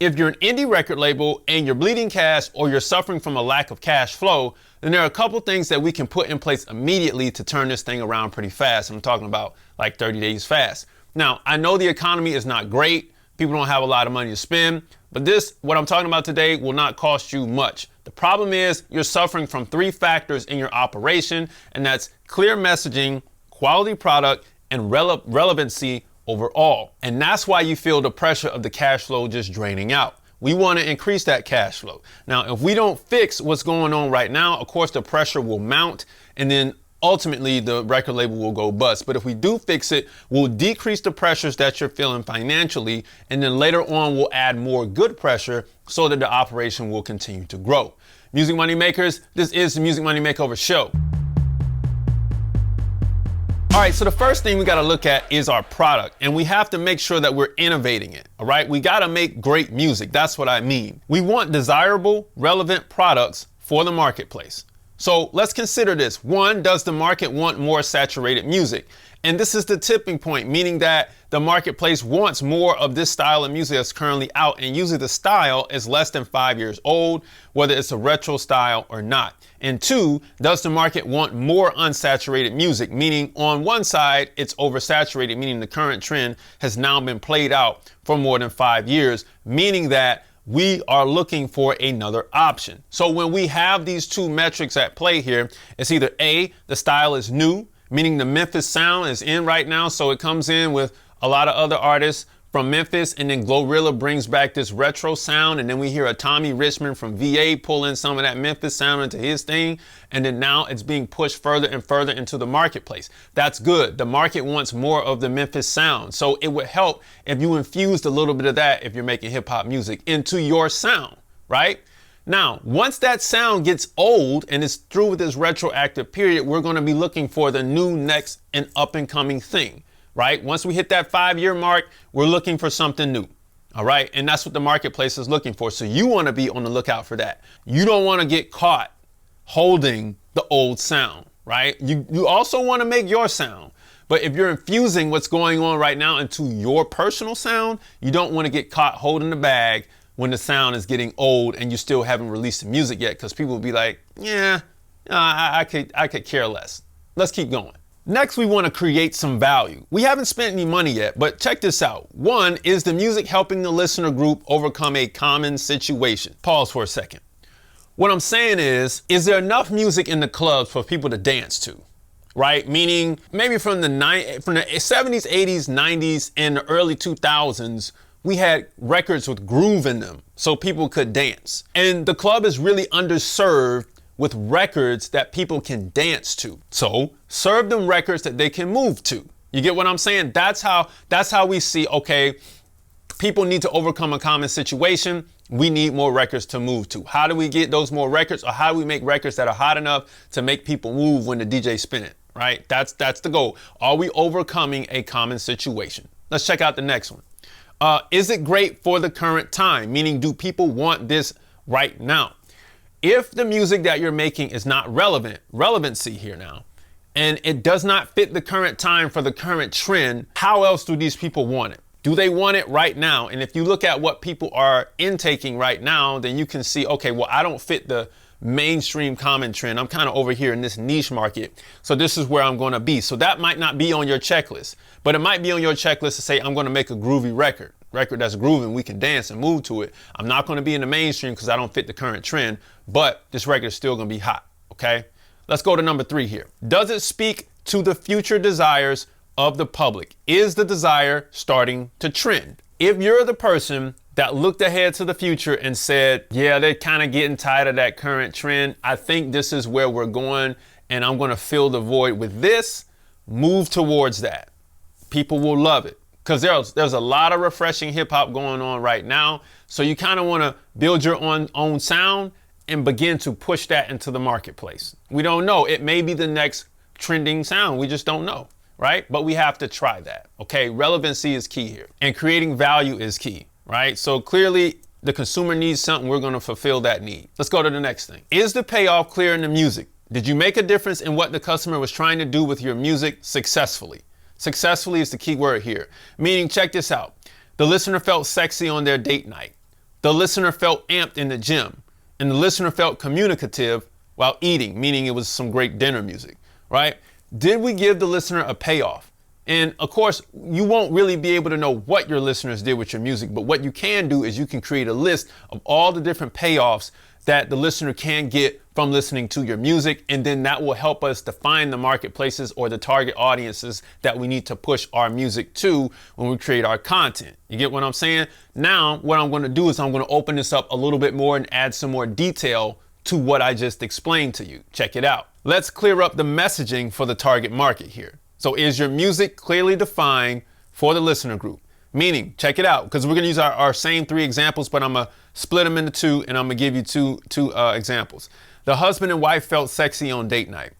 If you're an indie record label and you're bleeding cash or you're suffering from a lack of cash flow, then there are a couple things that we can put in place immediately to turn this thing around pretty fast. I'm talking about like 30 days fast. Now, I know the economy is not great. People don't have a lot of money to spend, but what I'm talking about today will not cost you much. The problem is you're suffering from three factors in your operation, and that's clear messaging, quality product, and relevancy overall. And that's why you feel the pressure of the cash flow just draining out. We want to increase that cash flow. Now, if we don't fix what's going on right now, of course, the pressure will mount, and then ultimately the record label will go bust. But if we do fix it, we'll decrease the pressures that you're feeling financially, and then later on we'll add more good pressure so that the operation will continue to grow. Music Money Makers, this is the Music Money Makeover Show. All right, so the first thing we got to look at is our product, and we have to make sure that we're innovating it. All right, we got to make great music. That's what I mean. We want desirable, relevant products for the marketplace. So let's consider this. One, does the market want more saturated music? And this is the tipping point, meaning that the marketplace wants more of this style of music that's currently out. And usually the style is less than 5 years old, whether it's a retro style or not. And two, does the market want more unsaturated music? Meaning on one side, it's oversaturated, meaning the current trend has now been played out for more than 5 years, meaning that we are looking for another option. So when we have these two metrics at play here, it's either A, the style is new, meaning the Memphis sound is in right now. So it comes in with a lot of other artists from Memphis, and then Glorilla brings back this retro sound. And then we hear a Tommy Richmond from VA pull in some of that Memphis sound into his thing. And then now it's being pushed further and further into the marketplace. That's good. The market wants more of the Memphis sound. So it would help if you infused a little bit of that, if you're making hip hop music, into your sound, right? Now, once that sound gets old and it's through with this retroactive period, we're going to be looking for the new, next, and up and coming thing, right? Once we hit that 5-year mark, we're looking for something new. All right. And that's what the marketplace is looking for. So you want to be on the lookout for that. You don't want to get caught holding the old sound, right? You also want to make your sound. But if you're infusing what's going on right now into your personal sound, you don't want to get caught holding the bag when the sound is getting old and you still haven't released the music yet, because people will be like, yeah, I could care less. Let's keep going. Next, we want to create some value. We haven't spent any money yet, but check this out. One, is the music helping the listener group overcome a common situation? Pause for a second. What I'm saying is there enough music in the clubs for people to dance to? Right? Meaning maybe from the 70s, 80s, 90s, and the early 2000s, we had records with groove in them so people could dance. And the club is really underserved with records that people can dance to. So serve them records that they can move to. You get what I'm saying? That's how we see, okay, people need to overcome a common situation. We need more records to move to. How do we get those more records, or how do we make records that are hot enough to make people move when the DJ's spinning, right? That's the goal. Are we overcoming a common situation? Let's check out the next one. Is it great for the current time? Meaning, do people want this right now? If the music that you're making is not relevancy here now, and it does not fit the current time for the current trend, how else do these people want it? Do they want it right now? And if you look at what people are intaking right now, then you can see, okay, well, I don't fit the mainstream common trend. I'm kind of over here in this niche market. So this is where I'm going to be. So that might not be on your checklist, but it might be on your checklist to say, I'm going to make a groovy record that's grooving. We can dance and move to it. I'm not going to be in the mainstream because I don't fit the current trend, but this record is still going to be hot. Okay. Let's go to number 3 here. Does it speak to the future desires of the public? Is the desire starting to trend? If you're the person that looked ahead to the future and said, yeah, they're kind of getting tired of that current trend, I think this is where we're going, and I'm going to fill the void with this, move towards that. People will love it because there's a lot of refreshing hip hop going on right now. So you kind of want to build your own sound and begin to push that into the marketplace. We don't know. It may be the next trending sound. We just don't know. Right? But we have to try that. Okay. Relevancy is key here, and creating value is key. Right? So clearly the consumer needs something. We're going to fulfill that need. Let's go to the next thing. Is the payoff clear in the music? Did you make a difference in what the customer was trying to do with your music successfully? Successfully is the key word here. Meaning, check this out. The listener felt sexy on their date night. The listener felt amped in the gym, and the listener felt communicative while eating, meaning it was some great dinner music, right? Did we give the listener a payoff? And of course, you won't really be able to know what your listeners did with your music, but what you can do is you can create a list of all the different payoffs that the listener can get from listening to your music. And then that will help us define the marketplaces or the target audiences that we need to push our music to when we create our content. You get what I'm saying? Now, what I'm going to do is I'm going to open this up a little bit more and add some more detail to what I just explained to you. Check it out. Let's clear up the messaging for the target market here. So is your music clearly defined for the listener group? Meaning, check it out, because we're going to use our same 3 examples, but I'm going to split them into 2, and I'm going to give you two examples. The husband and wife felt sexy on date night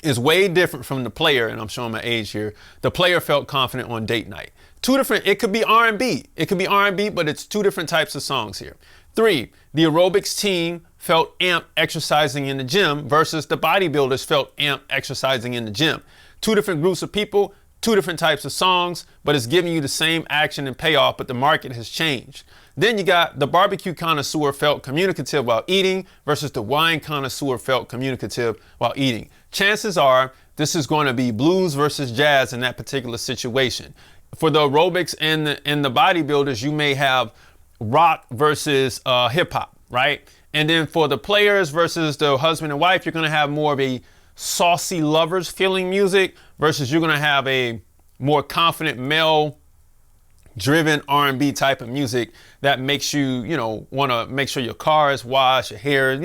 is way different from the player, and I'm showing my age here. The player felt confident on date night. 2 different, it could be R&B. It could be R&B, but it's 2 different types of songs here. 3, the aerobics team felt amped exercising in the gym versus the bodybuilders felt amped exercising in the gym. 2 different groups of people, 2 different types of songs, but it's giving you the same action and payoff, but the market has changed. Then you got the barbecue connoisseur felt communicative while eating versus the wine connoisseur felt communicative while eating. Chances are this is going to be blues versus jazz in that particular situation. For the aerobics and the bodybuilders, you may have rock versus hip hop, right? And then for the players versus the husband and wife, you're going to have more of a saucy lovers feeling music versus you're going to have a more confident male driven R&B type of music that makes you, want to make sure your car is washed, your hair,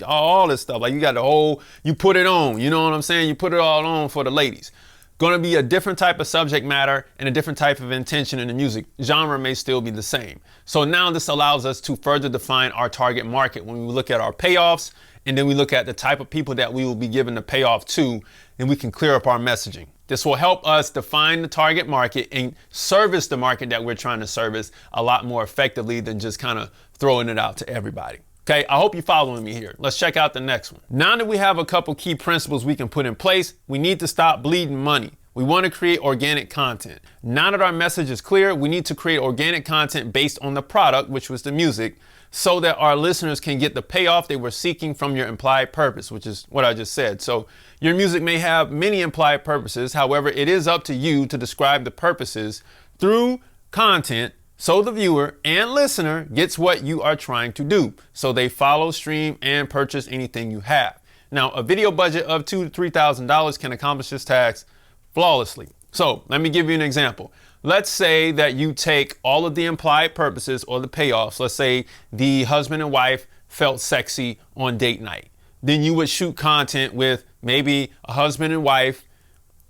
all this stuff. Like you got the whole, you put it on, you know what I'm saying? You put it all on for the ladies. Going to be a different type of subject matter and a different type of intention in the music. Genre may still be the same. So now this allows us to further define our target market when we look at our payoffs, and then we look at the type of people that we will be giving the payoff to, and we can clear up our messaging. This will help us define the target market and service the market that we're trying to service a lot more effectively than just kind of throwing it out to everybody. Okay, I hope you're following me here. Let's check out the next one. Now that we have a couple key principles we can put in place, we need to stop bleeding money. We want to create organic content. Now that our message is clear, we need to create organic content based on the product, which was the music, so that our listeners can get the payoff they were seeking from your implied purpose, which is what I just said. So your music may have many implied purposes. However, it is up to you to describe the purposes through content so the viewer and listener gets what you are trying to do, so they follow, stream, and purchase anything you have. Now, a video budget of $2,000 to $3,000 can accomplish this task flawlessly. So let me give you an example. Let's say that you take all of the implied purposes or the payoffs. Let's say the husband and wife felt sexy on date night. Then you would shoot content with maybe a husband and wife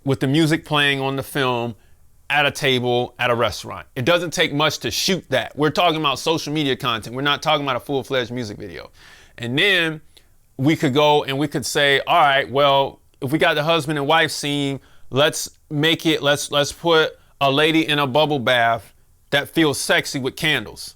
with the music playing on the film at a table at a restaurant. It doesn't take much to shoot that. We're talking about social media content. We're not talking about a full-fledged music video. And then we could go and we could say, all right, well, if we got the husband and wife scene, let's put a lady in a bubble bath that feels sexy with candles.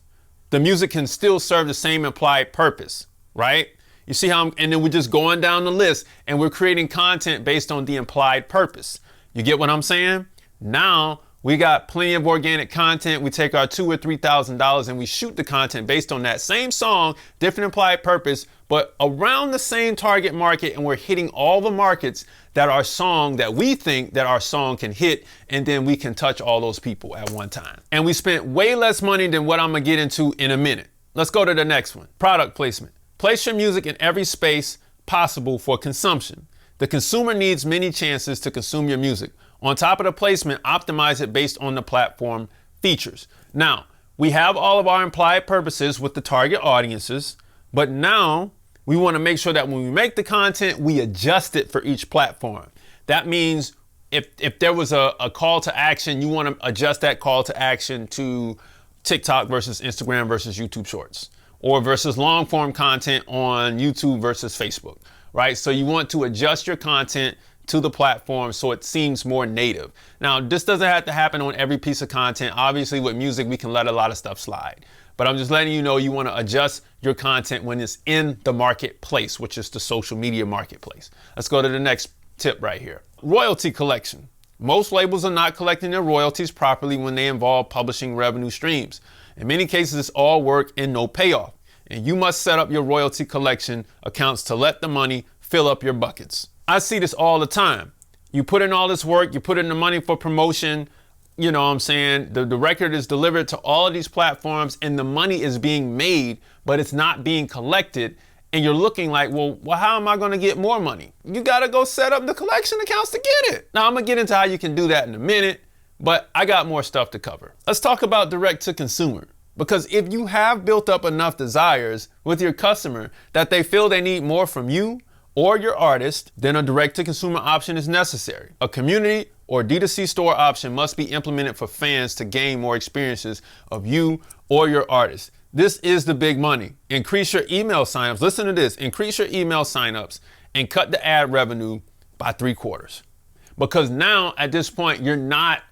The music can still serve the same implied purpose, right? You see how and then we're just going down the list and we're creating content based on the implied purpose. You get what I'm saying? Now we got plenty of organic content. We take our $2,000 or $3,000 and we shoot the content based on that same song, different implied purpose, but around the same target market, and we're hitting all the markets that we think that our song can hit, and then we can touch all those people at one time. And we spent way less money than what I'm gonna get into in a minute. Let's go to the next one. Product placement. Place your music in every space possible for consumption. The consumer needs many chances to consume your music. On top of the placement, optimize it based on the platform features. Now, we have all of our implied purposes with the target audiences, but now we want to make sure that when we make the content, we adjust it for each platform. That means if there was a call to action, you want to adjust that call to action to TikTok versus Instagram versus YouTube Shorts, or versus long form content on YouTube versus Facebook, right? So you want to adjust your content to the platform so it seems more native. Now, this doesn't have to happen on every piece of content. Obviously, with music, we can let a lot of stuff slide. But I'm just letting you know you want to adjust your content when it's in the marketplace, which is the social media marketplace. Let's go to the next tip right here. Royalty collection. Most labels are not collecting their royalties properly when they involve publishing revenue streams. In many cases, it's all work and no payoff. And you must set up your royalty collection accounts to let the money fill up your buckets. I see this all the time. You put in all this work, you put in the money for promotion, you know what I'm saying? The record is delivered to all of these platforms and the money is being made, but it's not being collected. And you're looking like, well, how am I going to get more money? You got to go set up the collection accounts to get it. Now, I'm going to get into how you can do that in a minute, but I got more stuff to cover. Let's talk about direct to consumer. Because if you have built up enough desires with your customer that they feel they need more from you or your artist, then a direct to consumer option is necessary. A community or D2C store option must be implemented for fans to gain more experiences of you or your artist. This is the big money. Increase your email signups. Listen to this. Increase your email signups and cut the ad revenue by 3/4. Because now at this point, you're not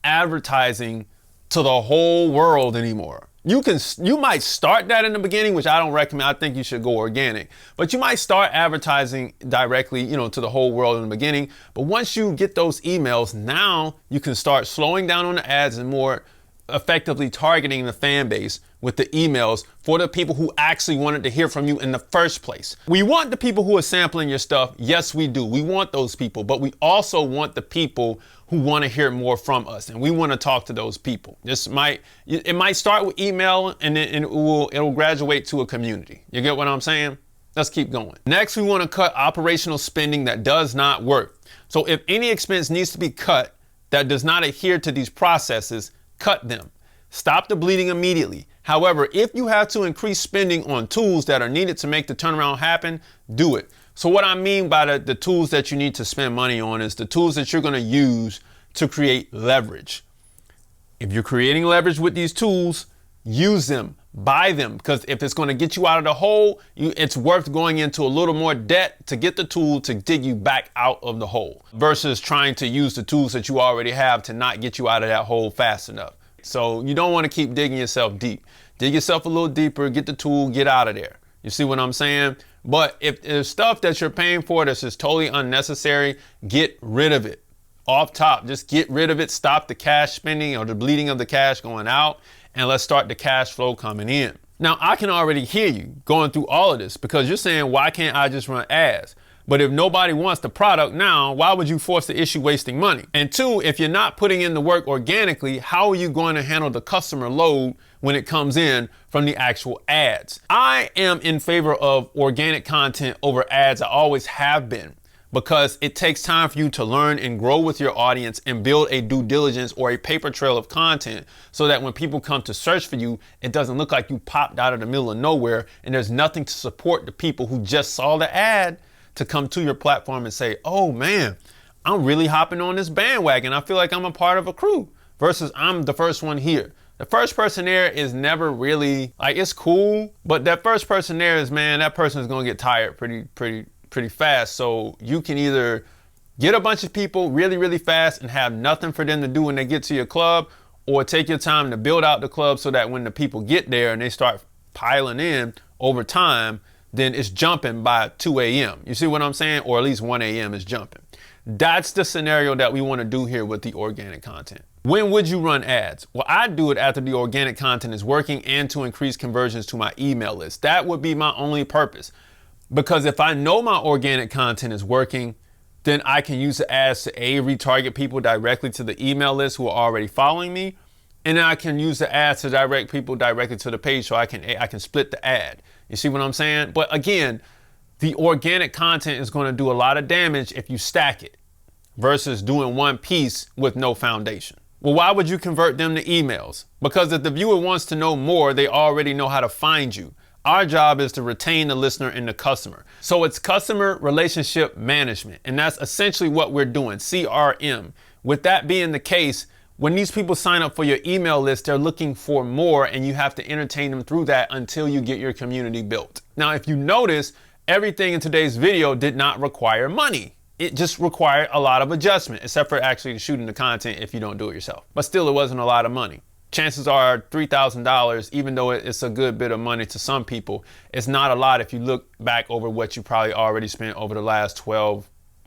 advertising to the whole world anymore. You might start that in the beginning, which I don't recommend. I think you should go organic, but you might start advertising directly, to the whole world in the beginning. But once you get those emails, now you can start slowing down on the ads and more effectively targeting the fan base with the emails for the people who actually wanted to hear from you in the first place. We want the people who are sampling your stuff. Yes, we do. We want those people, but we also want the people who want to hear more from us, and we want to talk to those people. It might start with email and then it'll graduate to a community. You get what I'm saying? Let's keep going. Next, we want to cut operational spending that does not work. So if any expense needs to be cut that does not adhere to these processes, cut them. Stop the bleeding immediately. However, if you have to increase spending on tools that are needed to make the turnaround happen, do it. So what I mean by the tools that you need to spend money on is the tools that you're going to use to create leverage. If you're creating leverage with these tools, use them, buy them, because if it's going to get you out of the hole, it's worth going into a little more debt to get the tool to dig you back out of the hole versus trying to use the tools that you already have to not get you out of that hole fast enough. So you don't want to keep digging yourself deep. Dig yourself a little deeper, get the tool, get out of there. You see what I'm saying? But if there's stuff that you're paying for that's just totally unnecessary, get rid of it. Off top, just get rid of it. Stop the cash spending or the bleeding of the cash going out, and let's start the cash flow coming in. Now, I can already hear you going through all of this because you're saying, why can't I just run ads? But if nobody wants the product now, why would you force the issue wasting money? And two, if you're not putting in the work organically, how are you going to handle the customer load when it comes in from the actual ads? I am in favor of organic content over ads. I always have been, because it takes time for you to learn and grow with your audience and build a due diligence or a paper trail of content so that when people come to search for you, it doesn't look like you popped out of the middle of nowhere and there's nothing to support the people who just saw the ad to come to your platform and say, oh man, I'm really hopping on this bandwagon. I feel like I'm a part of a crew versus I'm the first one here. The first person there is never really like, it's cool, but that first person there is, man, that person is going to get tired pretty fast. So you can either get a bunch of people really, really fast and have nothing for them to do when they get to your club, or take your time to build out the club so that when the people get there and they start piling in over time, then it's jumping by 2 a.m. You see what I'm saying? Or at least 1 a.m. is jumping. That's the scenario that we want to do here with the organic content. When would you run ads? Well, I do it after the organic content is working and to increase conversions to my email list. That would be my only purpose. Because if I know my organic content is working, then I can use the ads to retarget people directly to the email list who are already following me. And then I can use the ads to direct people directly to the page so I can split the ad. You see what I'm saying? But again, the organic content is going to do a lot of damage if you stack it versus doing one piece with no foundation. Well, why would you convert them to emails? Because if the viewer wants to know more, they already know how to find you. Our job is to retain the listener and the customer. So it's customer relationship management. And that's essentially what we're doing, CRM. With that being the case, when these people sign up for your email list, they're looking for more, and you have to entertain them through that until you get your community built. Now, if you notice, everything in today's video did not require money. It just required a lot of adjustment, except for actually shooting the content if you don't do it yourself. But still, it wasn't a lot of money. Chances are $3,000, even though it's a good bit of money to some people, it's not a lot if you look back over what you probably already spent over the last 12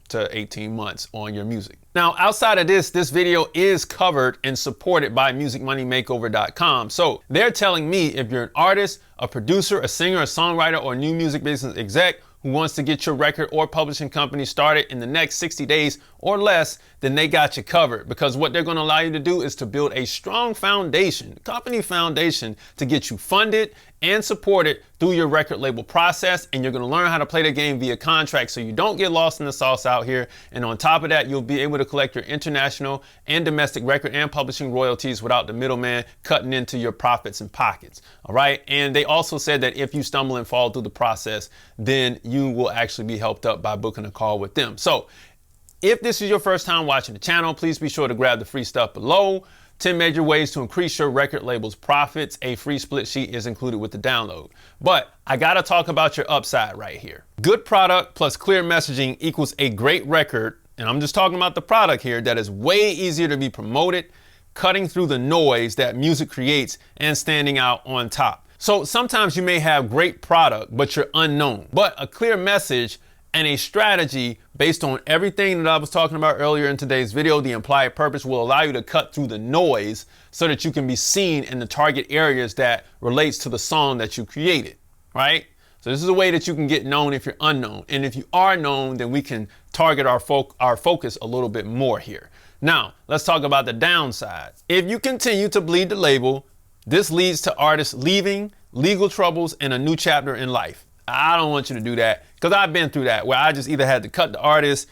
to 18 months on your music. Now, outside of this video is covered and supported by musicmoneymakeover.com. So they're telling me if you're an artist, a producer, a singer, a songwriter, or new music business exec who wants to get your record or publishing company started in the next 60 days or less, then they got you covered, because what they're going to allow you to do is to build a strong foundation, company foundation, to get you funded and supported through your record label process. And you're going to learn how to play the game via contract so you don't get lost in the sauce out here. And on top of that, you'll be able to collect your international and domestic record and publishing royalties without the middleman cutting into your profits and pockets. All right. And they also said that if you stumble and fall through the process, then you will actually be helped up by booking a call with them. So if this is your first time watching the channel, please be sure to grab the free stuff below. 10 major ways to increase your record label's profits. A free split sheet is included with the download. But I gotta talk about your upside right here. Good product plus clear messaging equals a great record. And I'm just talking about the product here that is way easier to be promoted, cutting through the noise that music creates and standing out on top. So sometimes you may have great product, but you're unknown. But a clear message and a strategy based on everything that I was talking about earlier in today's video, the implied purpose, will allow you to cut through the noise so that you can be seen in the target areas that relates to the song that you created, right? So this is a way that you can get known if you're unknown. And if you are known, then we can target our focus a little bit more here. Now, let's talk about the downside. If you continue to bleed the label, this leads to artists leaving, legal troubles, and a new chapter in life. I don't want you to do that, because I've been through that, where I just either had to cut the artist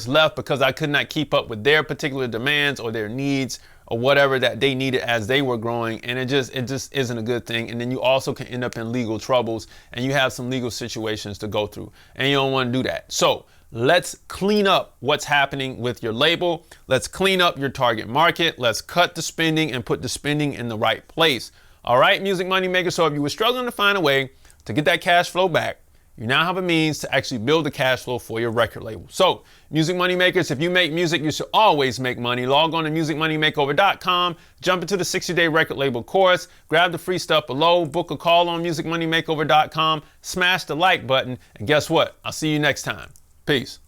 left because I could not keep up with their particular demands or their needs or whatever that they needed as they were growing. And it just isn't a good thing. And then you also can end up in legal troubles, and you have some legal situations to go through, and you don't want to do that. So let's clean up what's happening with your label. Let's clean up your target market. Let's cut the spending and put the spending in the right place. All right, Music Money Maker. So if you were struggling to find a way to get that cash flow back, you now have a means to actually build the cash flow for your record label. So, Music Money Makers, if you make music, you should always make money. Log on to musicmoneymakeover.com, jump into the 60-day record label course, grab the free stuff below, book a call on musicmoneymakeover.com, smash the like button, and guess what? I'll see you next time. Peace.